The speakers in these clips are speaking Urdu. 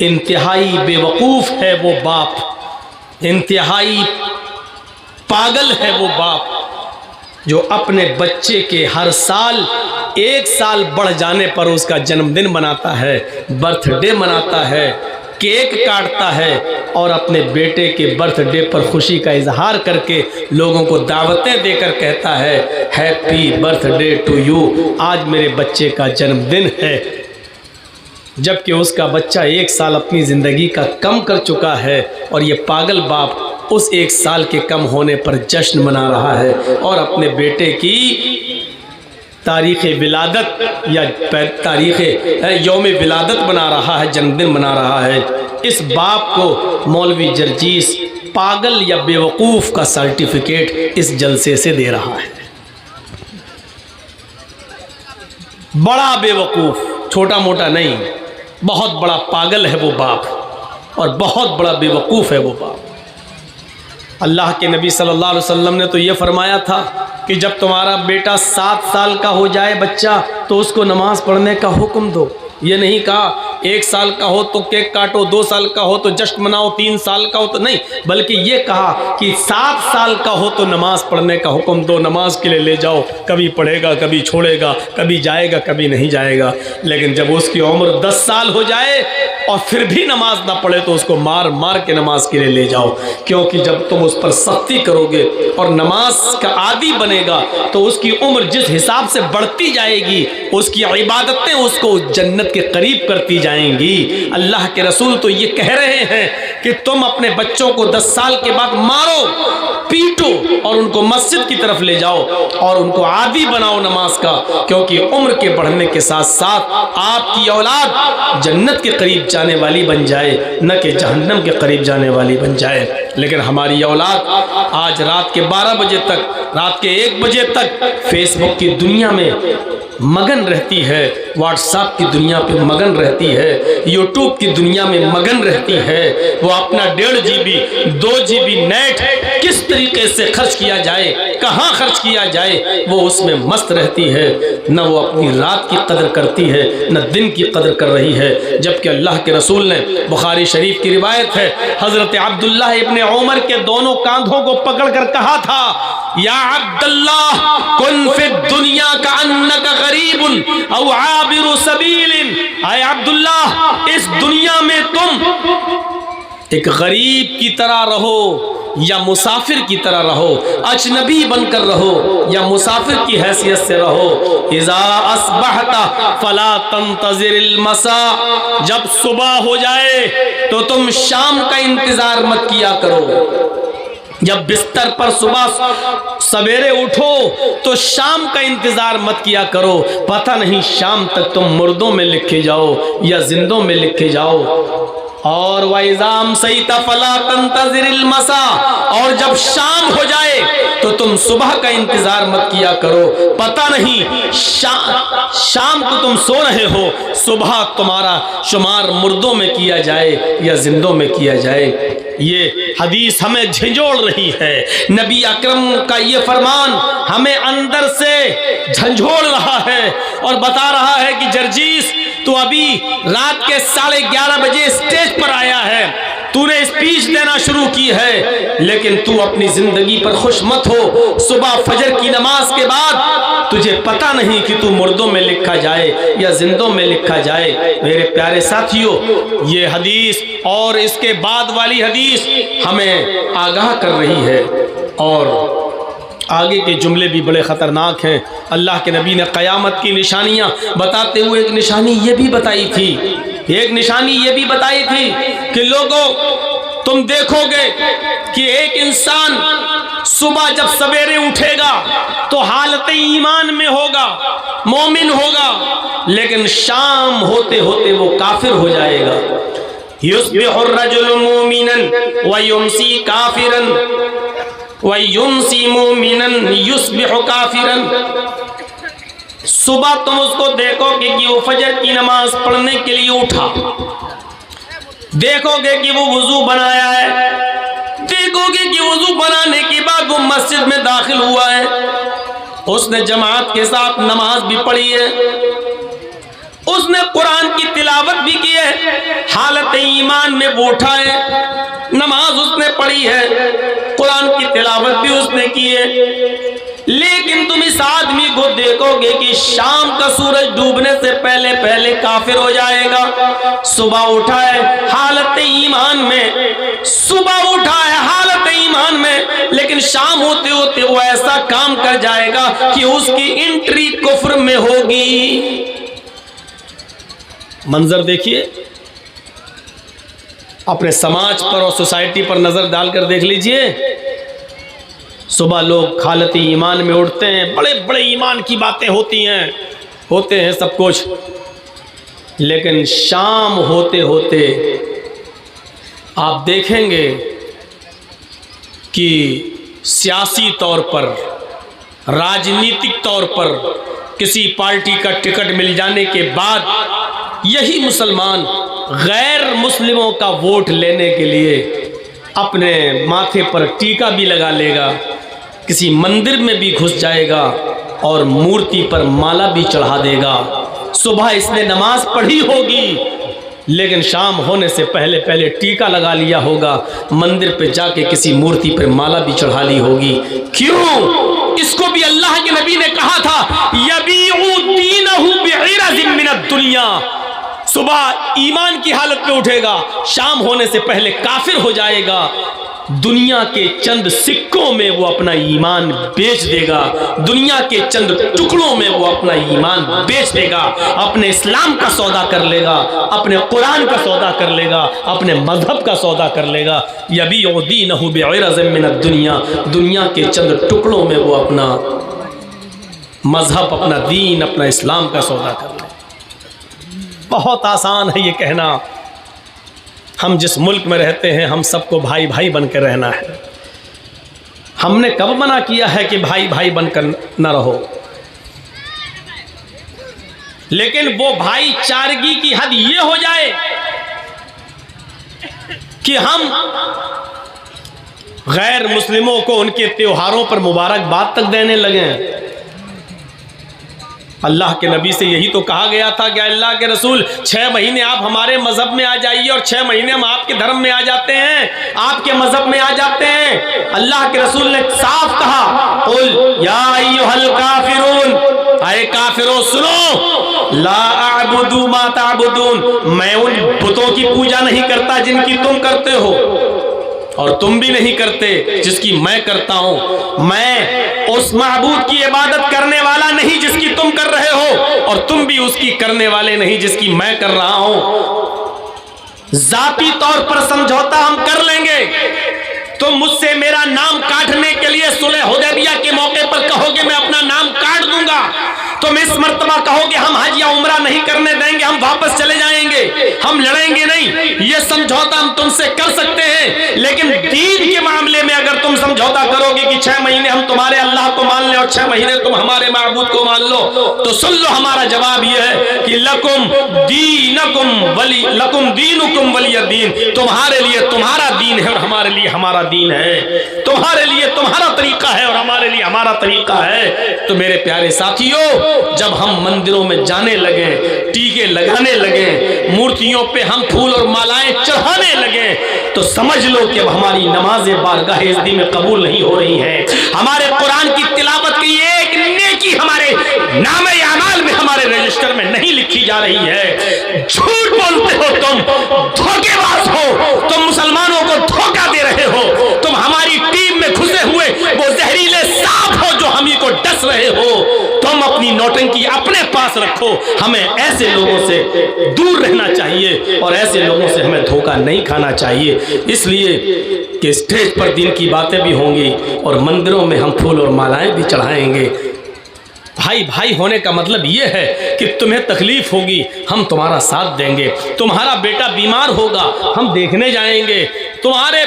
انتہائی بے وقوف ہے وہ باپ، انتہائی پاگل ہے وہ باپ جو اپنے بچے کے ہر سال 1 سال بڑھ جانے پر اس کا جنم دن مناتا ہے، برتھ ڈے مناتا ہے، کیک کاٹتا ہے اور اپنے بیٹے کے برتھ ڈے پر خوشی کا اظہار کر کے لوگوں کو دعوتیں دے کر کہتا ہے happy birthday to you, آج میرے بچے کا جنم دن ہے، جبکہ اس کا بچہ 1 سال اپنی زندگی کا کم کر چکا ہے اور یہ پاگل باپ اس 1 سال کے کم ہونے پر جشن منا رہا ہے اور اپنے بیٹے کی تاریخ ولادت یا تاریخ یوم ولادت بنا رہا ہے، جنم دن منا رہا ہے۔ اس باپ کو مولوی جرجیس پاگل یا بیوقوف کا سرٹیفکیٹ اس جلسے سے دے رہا ہے۔ بڑا بیوقوف، چھوٹا موٹا نہیں، بہت بڑا پاگل ہے وہ باپ اور بہت بڑا بیوقوف ہے وہ باپ۔ اللہ کے نبی صلی اللہ علیہ وسلم نے تو یہ فرمایا تھا کہ جب تمہارا بیٹا 7 سال کا ہو جائے بچہ تو اس کو نماز پڑھنے کا حکم دو۔ یہ نہیں کہا 1 سال کا ہو تو کیک کاٹو، 2 سال کا ہو تو جشن مناؤ، 3 سال کا ہو تو نہیں، بلکہ یہ کہا کہ 7 سال کا ہو تو نماز پڑھنے کا حکم دو، نماز کے لیے لے جاؤ، کبھی پڑھے گا کبھی چھوڑے گا، کبھی جائے گا کبھی نہیں جائے گا۔ لیکن جب اس کی عمر 10 سال ہو جائے اور پھر بھی نماز نہ پڑھے تو اس کو مار مار کے نماز کے لیے لے جاؤ، کیونکہ جب تم اس پر سختی کرو گے اور نماز کا عادی بنے گا تو اس کی عمر جس حساب سے بڑھتی جائے گی اس کی عبادتیں اس کو جنت کے قریب کرتی جائیں گی۔ اللہ کے رسول تو یہ کہہ رہے ہیں کہ تم اپنے بچوں کو 10 سال کے بعد مارو، پیٹو اور ان کو مسجد کی طرف لے جاؤ اور ان کو عادی بناؤ نماز کا، کیونکہ عمر کے بڑھنے کے ساتھ ساتھ آپ کی اولاد جنت کے قریب جانے والی بن جائے نہ کہ جہنم کے قریب جانے والی بن جائے۔ لیکن ہماری اولاد آج رات کے 12 بجے تک، رات کے 1 بجے تک فیس بک کی دنیا میں مگن رہتی ہے، واٹس ایپ کی دنیا پہ مگن رہتی ہے، یوٹیوب کی دنیا میں مگن رہتی ہے۔ وہ اپنا 1.5 GB 2 GB نیٹ کس طریقے سے خرچ کیا جائے، کہاں خرچ کیا جائے، وہ اس میں مست رہتی ہے، نہ وہ اپنی رات کی قدر کرتی ہے نہ دن کی قدر کر رہی ہے۔ جبکہ اللہ کے رسول نے، بخاری شریف کی روایت ہے، حضرت عبداللہ ابن عمر کے دونوں کاندھوں کو پکڑ کر کہا تھا یا عبداللہ کن فی الدنیا کأنک غریب او عابر سبیل، اے عبداللہ اس دنیا میں تم ایک غریب کی طرح رہو یا مسافر کی طرح رہو، اجنبی بن کر رہو یا مسافر کی حیثیت سے رہو۔ اذا اصبحت فلا تنتظر المساء، جب صبح ہو جائے تو تم شام کا انتظار مت کیا کرو۔ جب بستر پر صبح سویرے اٹھو تو شام کا انتظار مت کیا کرو، پتہ نہیں شام تک تم مردوں میں لکھے جاؤ یا زندوں میں لکھے جاؤ۔ اور وَإِذَا أَمْسَيْتَ فَلَا تَنْتَظِرِ الْمَسَاءَ، اور جب شام ہو جائے تو تم صبح کا انتظار مت کیا کرو، پتہ نہیں شام کو تم سو رہے ہو، صبح تمہارا شمار مردوں میں کیا جائے یا زندوں میں کیا جائے۔ یہ حدیث ہمیں جھنجھوڑ رہی ہے، نبی اکرم کا یہ فرمان ہمیں اندر سے جھنجھوڑ رہا ہے اور بتا رہا ہے کہ جرجیس تو ابھی رات کے 11:30 بجے اسٹیج پر آیا ہے، تو نے اسپیچ دینا شروع کی ہے، لیکن تو اپنی زندگی پر خوش مت ہو۔ صبح فجر کی نماز کے بعد تجھے پتہ نہیں کہ تو مردوں میں لکھا جائے یا زندوں میں لکھا جائے۔ میرے پیارے ساتھیوں، یہ حدیث اور اس کے بعد والی حدیث ہمیں آگاہ کر رہی ہے، اور آگے کے جملے بھی بڑے خطرناک ہیں۔ اللہ کے نبی نے قیامت کی نشانیاں بتاتے ہوئے ایک نشانی یہ بھی بتائی تھی، کہ لوگوں تم دیکھو گے کہ ایک انسان صبح جب سویرے اٹھے گا تو حالت ایمان میں ہوگا، مومن ہوگا، لیکن شام ہوتے ہوتے وہ کافر ہو جائے گا۔ یصبح الرجل مومنا ویمسی کافرا وَيُمْسِي مُؤْمِنًا يُصْبِحُ كَافِرًا، صبح تم اس کو دیکھو گے کہ وہ فجر کی نماز پڑھنے کے لیے اٹھا، دیکھو گے کہ وہ وضو بنایا ہے، دیکھو گے کہ وضو بنانے کے بعد وہ مسجد میں داخل ہوا ہے، اس نے جماعت کے ساتھ نماز بھی پڑھی ہے، اس نے قرآن کی تلاوت بھی کی ہے، حالت ایمان میں وہ اٹھا ہے, نماز اس نے پڑھی ہے, قرآن کی تلاوت بھی اس نے کی ہے, لیکن تم اس آدمی کو دیکھو گے کہ شام کا سورج ڈوبنے سے پہلے پہلے کافر ہو جائے گا. صبح اٹھا ہے حالت ایمان میں, صبح اٹھا ہے حالت ایمان میں, لیکن شام ہوتے ہوتے وہ ایسا کام کر جائے گا کہ اس کی انٹری کفر میں ہوگی. منظر دیکھیے, اپنے سماج پر اور سوسائٹی پر نظر ڈال کر دیکھ لیجئے. صبح لوگ حالت ایمان میں اٹھتے ہیں, بڑے بڑے ایمان کی باتیں ہوتے ہیں سب کچھ, لیکن شام ہوتے ہوتے آپ دیکھیں گے کہ سیاسی طور پر, راجنیتک طور پر کسی پارٹی کا ٹکٹ مل جانے کے بعد یہی مسلمان غیر مسلموں کا ووٹ لینے کے لیے اپنے ماتھے پر ٹیکا بھی لگا لے گا, کسی مندر میں بھی گھس جائے گا اور مورتی پر مالا بھی چڑھا دے گا. صبح اس نے نماز پڑھی ہوگی, لیکن شام ہونے سے پہلے پہلے ٹیکا لگا لیا ہوگا, مندر پہ جا کے کسی مورتی پر مالا بھی چڑھا لی ہوگی. کیوں؟ اس کو بھی اللہ کے نبی نے کہا تھا یبیع دینہ بعرض من الدنیا. صبح ایمان کی حالت میں اٹھے گا, شام ہونے سے پہلے کافر ہو جائے گا, دنیا کے چند سکوں میں وہ اپنا ایمان بیچ دے گا, دنیا کے چند ٹکڑوں میں وہ اپنا ایمان بیچ دے گا, اپنے اسلام کا سودا کر لے گا, اپنے قرآن کا سودا کر لے گا, اپنے مذہب کا سودا کر لے گا. یبیع دینہ بعرض من الدنیا, دنیا کے چند ٹکڑوں میں وہ اپنا مذہب, اپنا دین, اپنا اسلام کا سودا کر لے گا. بہت آسان ہے یہ کہنا, ہم جس ملک میں رہتے ہیں ہم سب کو بھائی بھائی بن کر رہنا ہے. ہم نے کب منع کیا ہے کہ بھائی بھائی بن کر نہ رہو؟ لیکن وہ بھائی چارگی کی حد یہ ہو جائے کہ ہم غیر مسلموں کو ان کے تیوہاروں پر مبارکباد تک دینے لگیں. اللہ کے نبی سے یہی تو کہا گیا تھا کہ اللہ کے رسول 6 مہینے آپ ہمارے مذہب میں آ جائیے اور 6 مہینے ہم آپ کے دھرم میں آ جاتے ہیں, آپ کے مذہب میں آ جاتے ہیں. اللہ کے رسول نے صاف کہا قل یا ایھا الکافرون, اے کافروں سنو, لا اعبد ما تعبدون, میں ان بتوں کی پوجا نہیں کرتا جن کی تم کرتے ہو, اور تم بھی نہیں کرتے جس کی میں کرتا ہوں. میں اس معبود کی عبادت کرنے والا نہیں جس کی تم کر رہے ہو, اور تم بھی اس کی کرنے والے نہیں جس کی میں کر رہا ہوں. ذاتی طور پر سمجھوتا ہم کر لیں گے, تم مجھ سے میرا نام کاٹنے کے لیے صلح حدیبیہ کے موقع پر کہو گے میں اپنا نام کاٹ دوں گا, تم اس مرتبہ کہو گے ہم حج یا عمرہ نہیں کرنے دیں گے, ہم واپس چلے جائیں گے, ہم لڑیں گے نہیں. یہ سمجھوتا ہم تم سے کر سکتے ہیں, لیکن دین کے معاملے میں اگر تم سمجھوتا کرو گے کہ 6 مہینے ہم تمہارے اللہ کو مان لیں اور 6 مہینے تم ہمارے معبود کو مان لو, تو سن لو ہمارا جواب یہ ہے کہ لکم دینکم ولی دین, تمہارے لیے تمہارا دین ہے اور ہمارے لیے ہمارا دین ہے, تمہارے لیے تمہارا طریقہ ہے اور ہمارے لیے ہمارا طریقہ ہے. تو میرے پیارے ساتھیوں, جب ہم مندروں میں جانے لگیں, ٹیکے لگانے لگیں, مورتیوں پہ ہم پھول اور مالائیں چڑھانے لگیں, تو سمجھ لو کہ اب ہماری نمازیں بارگاہ عزتی میں قبول نہیں ہو رہی ہیں, ہمارے قرآن کی تلاوت کی ایک نیکی ہمارے نامہ اعمال میں, ہمارے رجسٹر میں نہیں لکھی جا رہی ہے. جھوٹ بولتے ہو تم, دھوکے باز ہو تم, مسلمانوں کو دھوکہ دے رہے ہو, تم ہماری ٹیم میں گھسے ہوئے وہ زہریلے سانپ ہو جو ہم ہی کو ڈس رہے ہو. تم اپنی نوٹنکی اپنے پاس رکھو, ہمیں ایسے لوگوں سے دور رہنا چاہیے اور ایسے لوگوں سے ہمیں دھوکہ نہیں کھانا چاہیے. اس لیے کہ اسٹیج پر دین کی باتیں بھی ہوں گی اور مندروں میں ہم پھول اور مالائیں بھی چڑھائیں گے. بھائی بھائی ہونے کا مطلب یہ ہے کہ تمہیں تکلیف ہوگی ہم تمہارا ساتھ دیں گے, تمہارا بیٹا بیمار ہوگا ہم دیکھنے جائیں گے, تمہارے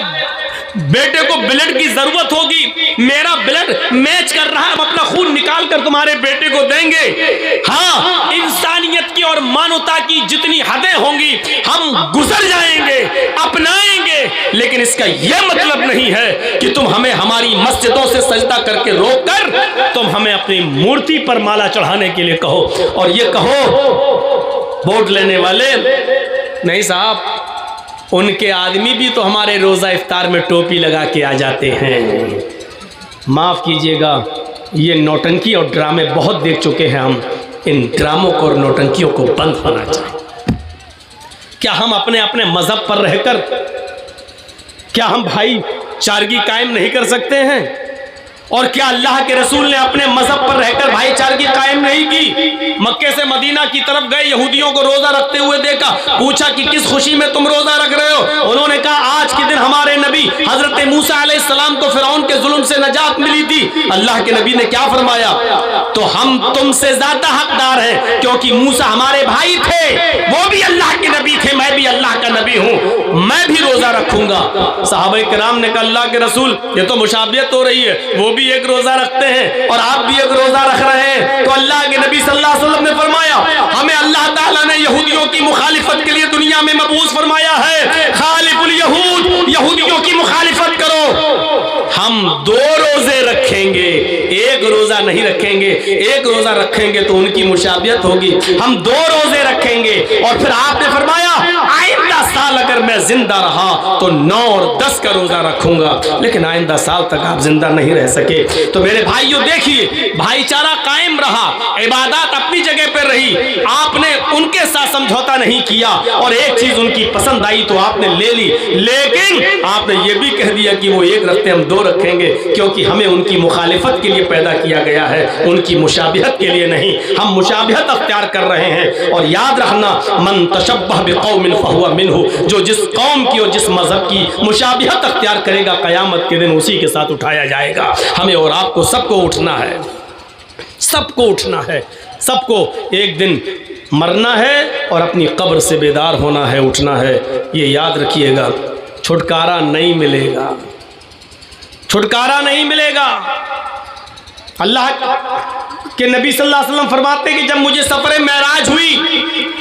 بیٹے کو بلڈ کی ضرورت ہوگی, میرا بلڈ میچ کر رہا ہے, ہم اپنا خون نکال کر تمہارے بیٹے کو دیں گے. ہاں, انسانیت کی اور مانوتا کی جتنی حدیں ہوں گی ہم گزر جائیں گے, اپنائیں گے, لیکن اس کا یہ مطلب نہیں ہے کہ تم ہمیں ہماری مسجدوں سے سجدہ کر کے روک کر تم ہمیں اپنی مورتی پر مالا چڑھانے کے لیے کہو, اور یہ کہو ووٹ لینے والے نہیں صاحب ان کے آدمی بھی تو ہمارے روزہ افطار میں ٹوپی لگا کے آ جاتے ہیں۔ معاف کیجئے گا، یہ نوٹنکی اور ڈرامے بہت دیکھ چکے ہیں ہم، ان ڈراموں کو اور نوٹنکیوں کو بند ہونا چاہیے۔ کیا ہم اپنے مذہب پر رہ کر، کیا ہم بھائی چارگی قائم نہیں کر سکتے ہیں؟ اور کیا اللہ کے رسول نے اپنے مذہب پر رہ کر بھائی چارگی قائم نہیں کی؟ مکے سے مدینہ کی طرف گئے، یہودیوں کو روزہ رکھتے ہوئے دیکھا، پوچھا کہ کس خوشی میں تم روزہ رکھ رہے ہو؟ انہوں نے کہا آج کے دن ہمارے نبی حضرت موسیٰ علیہ السلام کو فرعون کے ظلم سے نجات ملی تھی۔ اللہ کے نبی نے کیا فرمایا؟ تو ہم تم سے زیادہ حقدار ہیں، کیونکہ موسیٰ ہمارے بھائی تھے، وہ بھی اللہ کے نبی تھے، میں بھی اللہ کا نبی ہوں، میں بھی روزہ رکھوں گا۔ صحابہ کرام نے کہا اللہ کے رسول یہ تو مشابہت ہو رہی ہے، وہ بھی ایک روزہ رکھتے ہیں اور آپ بھی ایک روزہ رکھ رہے ہیں۔ تو اللہ کے نبی صلی اللہ علیہ وسلم نے فرمایا ہمیں اللہ تعالیٰ نے یہودیوں کی مخالفت کے لیے دنیا میں مبعوث فرمایا ہے، خالف الیہود، یہودیوں کی مخالفت کرو۔ ہم 2 روزے رکھیں گے، ایک روزہ نہیں رکھیں گے، ایک روزہ رکھیں گے تو ان کی مشابہت ہوگی، ہم 2 روزے رکھیں گے۔ اور پھر آپ نے فرمایا آئندہ سال اگر میں زندہ رہا تو 9 اور 10 کا روزہ رکھوں گا، لیکن آئندہ سال تک آپ زندہ نہیں رہ سکے۔ تو میرے بھائیوں دیکھیے، بھائی چارہ قائم رہا، عبادات اپنی جگہ پر رہی، آپ نے ان کے ساتھ سمجھوتا نہیں کیا، اور ایک چیز ان کی پسند آئی تو آپ نے لے لی، لیکن آپ نے یہ بھی کہہ دیا کہ وہ 1 رکھتے ہم 2 رکھیں گے، کیونکہ ہمیں ان کی مخالفت کے لیے پیدا کیا گیا ہے، ان کی مشابہت کے لیے نہیں۔ ہم مشابہت اختیار کر رہے ہیں، اور یاد رکھنا من تشبہ بقوم فہو منہ، جو جس قوم کی اور جس مذہب کی مشابہت اختیار کرے گا قیامت کے دن اسی کے ساتھ اٹھایا جائے گا۔ ہمیں اور آپ کو سب کو اٹھنا ہے، سب کو اٹھنا ہے، سب کو ایک دن مرنا ہے اور اپنی قبر سے بیدار ہونا ہے، اٹھنا ہے۔ یہ یاد رکھیے گا، چھٹکارا نہیں ملے گا، چھٹکارا نہیں ملے گا۔ اللہ کہ نبی صلی اللہ علیہ وسلم فرماتے کہ جب مجھے سفر معراج ہوئی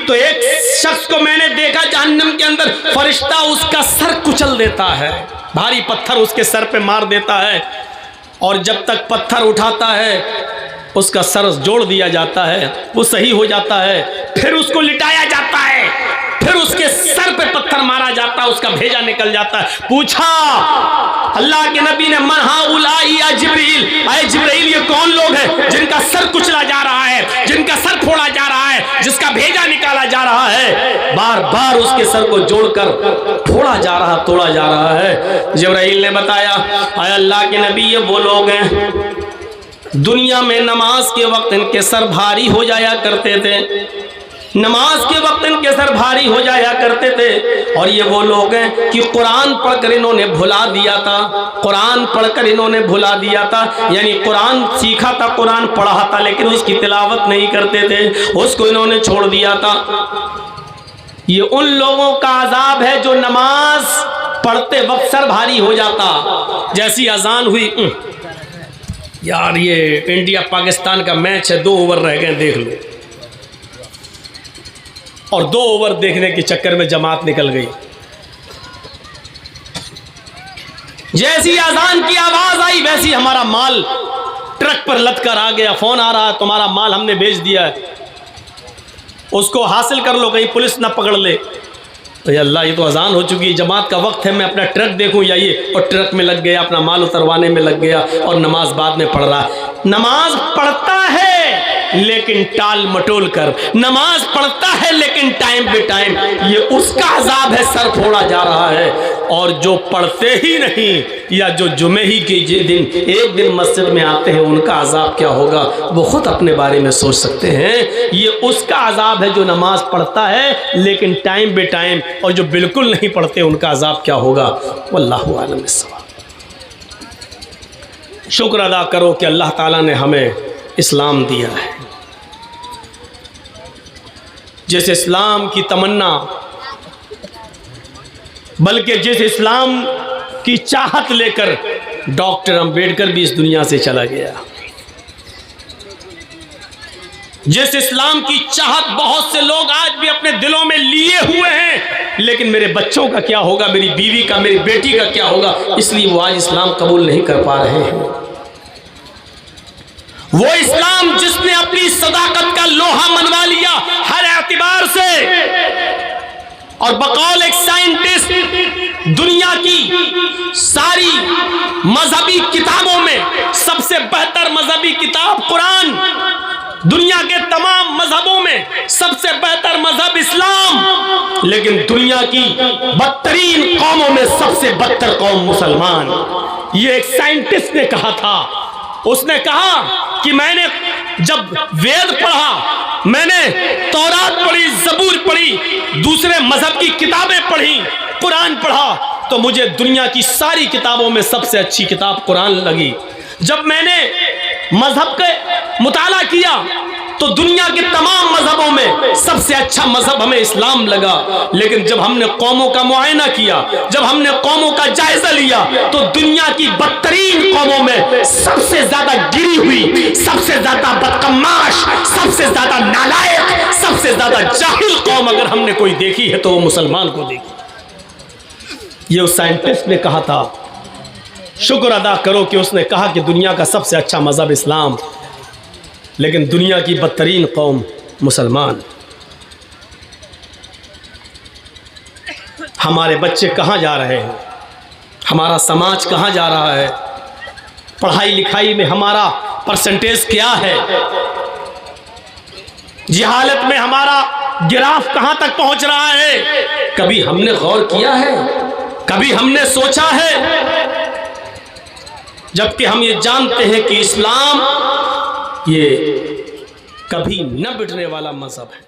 تو ایک شخص کو میں نے دیکھا جہنم کے اندر، فرشتہ اس کا سر کچل دیتا ہے، بھاری پتھر اس کے سر پہ مار دیتا ہے، اور جب تک پتھر اٹھاتا ہے اس کا سر جوڑ دیا جاتا ہے، وہ صحیح ہو جاتا ہے، پھر اس کو لٹایا جاتا ہے، پھر اس کے سر پہ پتھر مارا جاتا ہے، اس کا بھیجا نکل جاتا ہے۔ پوچھا اللہ کے نبی نے من ہؤلاء یا جبریل، اے جبریل یہ کون لوگ ہیں جن کا سر کچلا جا رہا ہے، جن کا سر پھوڑا جا رہا ہے، جس کا بھیجا نکالا جا رہا ہے، بار بار اس کے سر کو جوڑ کر پھوڑا جا رہا، توڑا جا رہا ہے۔ جبرائیل نے بتایا اے اللہ کے نبی یہ وہ لوگ ہیں دنیا میں نماز کے وقت ان کے سر بھاری ہو جایا کرتے تھے، نماز کے وقت ان کے سر بھاری ہو جایا کرتے تھے، اور یہ وہ لوگ ہیں کہ قرآن پڑھ کر انہوں نے بھلا دیا تھا، قرآن پڑھ کر انہوں نے بھلا دیا تھا، یعنی قرآن سیکھا تھا، قرآن پڑھا تھا، لیکن اس کی تلاوت نہیں کرتے تھے، اس کو انہوں نے چھوڑ دیا تھا۔ یہ ان لوگوں کا عذاب ہے جو نماز پڑھتے وقت سر بھاری ہو جاتا، جیسی اذان ہوئی یار یہ انڈیا پاکستان کا میچ ہے، 2 اوور رہ گئے دیکھ لو، اور 2 اوور دیکھنے کے چکر میں جماعت نکل گئی، جیسی اذان کی آواز آئی ویسی ہمارا مال ٹرک پر لد کر آ گیا، فون آ رہا ہے تمہارا مال ہم نے بیچ دیا ہے، اس کو حاصل کر لو کہیں پولیس نہ پکڑ لے۔ اے اللہ یہ تو اذان ہو چکی ہے، جماعت کا وقت ہے، میں اپنا ٹرک دیکھوں یا یہ، اور ٹرک میں لگ گیا، اپنا مال اتروانے میں لگ گیا، اور نماز بعد میں پڑھ رہا۔ نماز پڑھتا ہے لیکن ٹال مٹول کر، نماز پڑھتا ہے لیکن ٹائم بے ٹائم، یہ اس کا عذاب ہے، سر پھوڑا جا رہا ہے۔ اور جو پڑھتے ہی نہیں یا جو جمعے ہی کے دن ایک دن مسجد میں آتے ہیں ان کا عذاب کیا ہوگا وہ خود اپنے بارے میں سوچ سکتے ہیں۔ یہ اس کا عذاب ہے جو نماز پڑھتا ہے لیکن ٹائم بے ٹائم، اور جو بالکل نہیں پڑھتے ان کا عذاب کیا ہوگا، واللہ اعلم بالصواب۔ شکر ادا کرو کہ اللہ تعالیٰ نے ہمیں اسلام دیا ہے، جس اسلام کی تمنا، بلکہ جس اسلام کی چاہت لے کر ڈاکٹر امبیڈکر بھی اس دنیا سے چلا گیا، جس اسلام کی چاہت بہت سے لوگ آج بھی اپنے دلوں میں لیے ہوئے ہیں، لیکن میرے بچوں کا کیا ہوگا، میری بیوی کا، میری بیٹی کا کیا ہوگا، اس لیے وہ آج اسلام قبول نہیں کر پا رہے ہیں۔ وہ اسلام جس نے اپنی صداقت کا لوہا منوا لیا ہر اعتبار سے، اور بقول ایک سائنٹسٹ مذہبی کتابوں میں سب سے بہتر مذہبی کتاب قرآن، دنیا کے تمام مذہبوں میں سب سے بہتر مذہب اسلام، لیکن دنیا کی بدترین قوموں میں سب سے بدتر قوم مسلمان۔ یہ ایک سائنٹسٹ نے کہا تھا، اس نے کہا کہ میں نے جب وید پڑھا، میں نے تورات پڑھی، زبور پڑھی، دوسرے مذہب کی کتابیں پڑھی، قرآن پڑھا، تو مجھے دنیا کی ساری کتابوں میں سب سے اچھی کتاب قرآن لگی۔ جب میں نے مذہب کا مطالعہ کیا تو دنیا کے تمام مذہبوں میں سب سے اچھا مذہب ہمیں اسلام لگا، لیکن جب ہم نے قوموں کا معائنہ کیا، جب ہم نے قوموں کا جائزہ لیا، تو دنیا کی بدترین قوموں میں سب سے زیادہ گری ہوئی، سب سے زیادہ بدقماش، سب سے زیادہ نالائق، سب سے زیادہ جاہل قوم اگر ہم نے کوئی دیکھی ہے تو وہ مسلمان کو دیکھی۔ یہ اس سائنٹسٹ نے کہا تھا۔ شکر ادا کرو کہ اس نے کہا کہ دنیا کا سب سے اچھا مذہب اسلام، لیکن دنیا کی بدترین قوم مسلمان۔ ہمارے بچے کہاں جا رہے ہیں؟ ہمارا سماج کہاں جا رہا ہے؟ پڑھائی لکھائی میں ہمارا پرسنٹیج کیا ہے؟ جہالت میں ہمارا گراف کہاں تک پہنچ رہا ہے؟ کبھی ہم نے غور کیا ہے؟ کبھی ہم نے سوچا ہے؟ جبکہ ہم یہ جانتے ہیں کہ اسلام یہ کبھی نہ بٹنے والا مذہب ہے۔